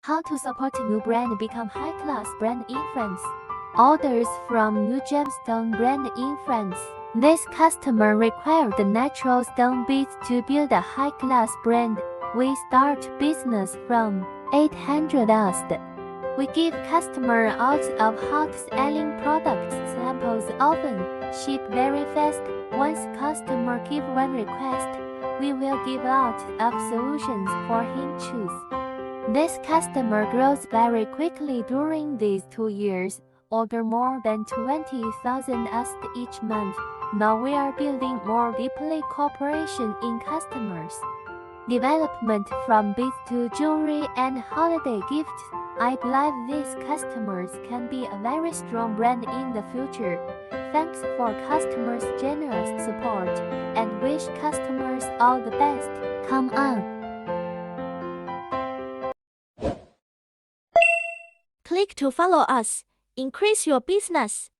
How to support a new brand become high-class brand in France. Orders from new gemstone brand in France. This customer required the natural stone beads to build a high-class brand. We start business from 800 asked. We give customer out of hot-selling products samples often, ship very fast. Once customer give one request, we will give out of solutions for him choose. This customer grows very quickly during these 2 years, order more than 20,000 asked each month. Now we are building more deeply cooperation in customers. Development from beads to jewelry and holiday gifts. I believe these customers can be a very strong brand in the future. Thanks for customers' generous support and wish customers all the best. Come on. Click to follow us. Increase your business.